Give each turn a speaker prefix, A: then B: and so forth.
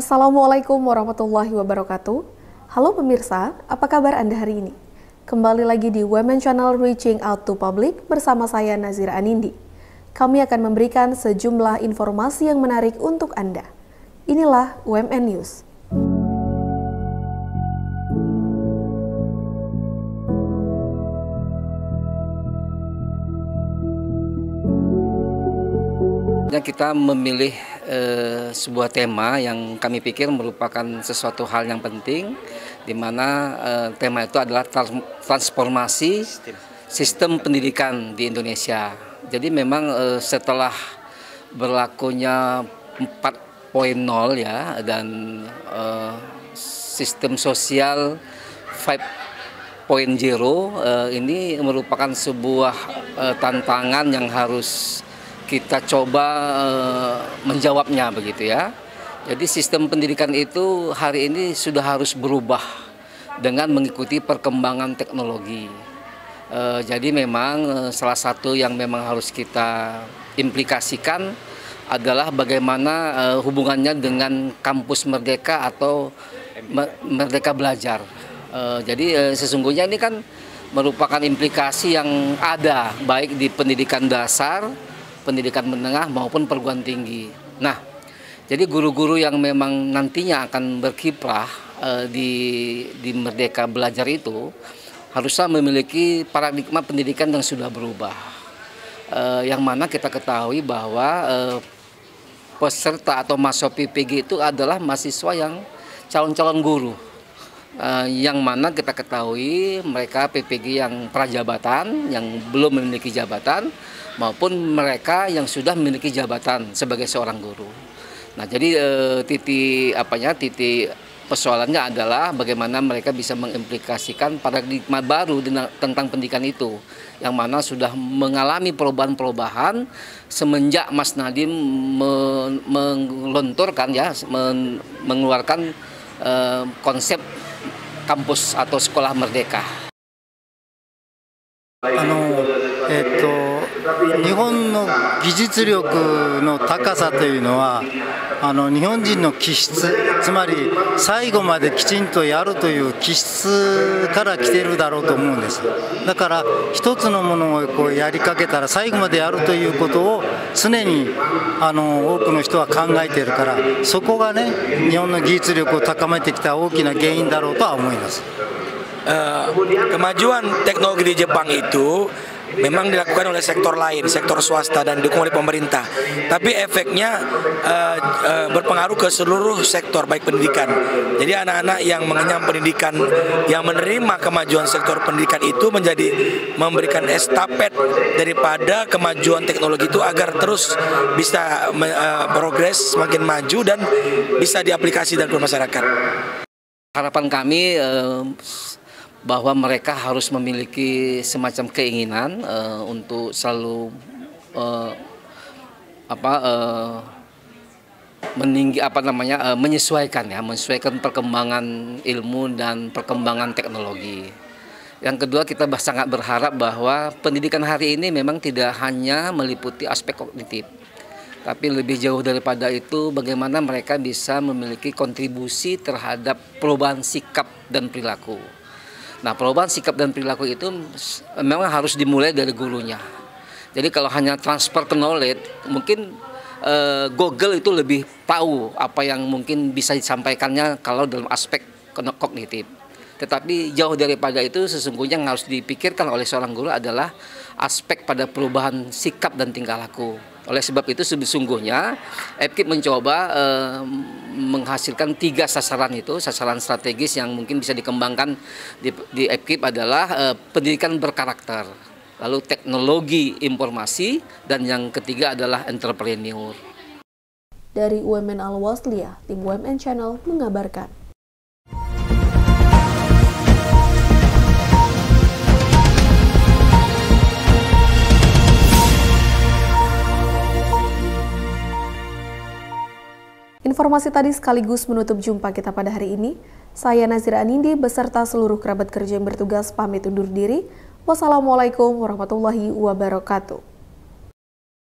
A: Assalamualaikum warahmatullahi wabarakatuh. Halo pemirsa, apa kabar Anda hari ini? Kembali lagi di Women Channel Reaching Out to Public bersama saya Nazira Anindi. Kami akan memberikan sejumlah informasi yang menarik untuk Anda. Inilah UMN News.
B: Kita memilih sebuah tema yang kami pikir merupakan sesuatu hal yang penting, di mana tema itu adalah transformasi sistem pendidikan di Indonesia. Jadi memang setelah berlakunya 4.0 ya, dan sistem sosial 5.0 ini merupakan sebuah tantangan yang harus kita coba menjawabnya begitu ya. Jadi sistem pendidikan itu hari ini sudah harus berubah dengan mengikuti perkembangan teknologi. Jadi memang salah satu yang memang harus kita implikasikan adalah bagaimana hubungannya dengan kampus merdeka atau merdeka belajar. Jadi sesungguhnya ini kan merupakan implikasi yang ada baik di pendidikan dasar, pendidikan menengah maupun perguruan tinggi. Nah, jadi guru-guru yang memang nantinya akan berkiprah di Merdeka Belajar itu harusnya memiliki paradigma pendidikan yang sudah berubah. Yang mana kita ketahui bahwa peserta atau mahasiswa PPG itu adalah mahasiswa yang calon-calon guru. Yang mana kita ketahui mereka PPG yang prajabatan, yang belum memiliki jabatan, maupun mereka yang sudah memiliki jabatan sebagai seorang guru. Nah, jadi titik persoalannya adalah bagaimana mereka bisa mengimplikasikan paradigma baru tentang pendidikan itu, yang mana sudah mengalami perubahan-perubahan semenjak Mas Nadiem mengelontorkan ya, mengeluarkan konsep kampus atau sekolah merdeka.
C: 日本の技術力の高さというのは日本人の気質、つまり最後まできちんとやるという気質から来ているだろうと思うんです。だから一つのものをこうやりかけたら最後までやるということを常に多くの人は考えているから、そこがね日本の技術力を高めてきた大きな原因だろうとは思います。
D: Kemajuan teknologi di Jepang itu memang dilakukan oleh sektor lain, sektor swasta dan didukung oleh pemerintah. Tapi efeknya berpengaruh ke seluruh sektor baik pendidikan. Jadi anak-anak yang mengenyam pendidikan, yang menerima kemajuan sektor pendidikan itu menjadi memberikan estafet daripada kemajuan teknologi itu agar terus bisa progres semakin maju dan bisa diaplikasikan ke masyarakat.
B: Harapan kami bahwa mereka harus memiliki semacam keinginan untuk selalu menyesuaikan perkembangan ilmu dan perkembangan teknologi. Yang kedua, kita sangat berharap bahwa pendidikan hari ini memang tidak hanya meliputi aspek kognitif, tapi lebih jauh daripada itu bagaimana mereka bisa memiliki kontribusi terhadap perubahan sikap dan perilaku. Nah, perubahan sikap dan perilaku itu memang harus dimulai dari gurunya. Jadi kalau hanya transfer knowledge, mungkin Google itu lebih tahu apa yang mungkin bisa disampaikannya kalau dalam aspek kognitif. Tetapi jauh daripada itu, sesungguhnya yang harus dipikirkan oleh seorang guru adalah aspek pada perubahan sikap dan tingkah laku. Oleh sebab itu sesungguhnya EPKIP mencoba menghasilkan 3 sasaran itu, sasaran strategis yang mungkin bisa dikembangkan di EPKIP adalah pendidikan berkarakter, lalu teknologi informasi, dan yang ketiga adalah entrepreneur.
A: Dari UMN Al-Wasliyah, tim UMN Channel mengabarkan. Informasi tadi sekaligus menutup jumpa kita pada hari ini. Saya Nazira Anindi beserta seluruh kerabat kerja yang bertugas pamit undur diri. Wassalamualaikum warahmatullahi wabarakatuh.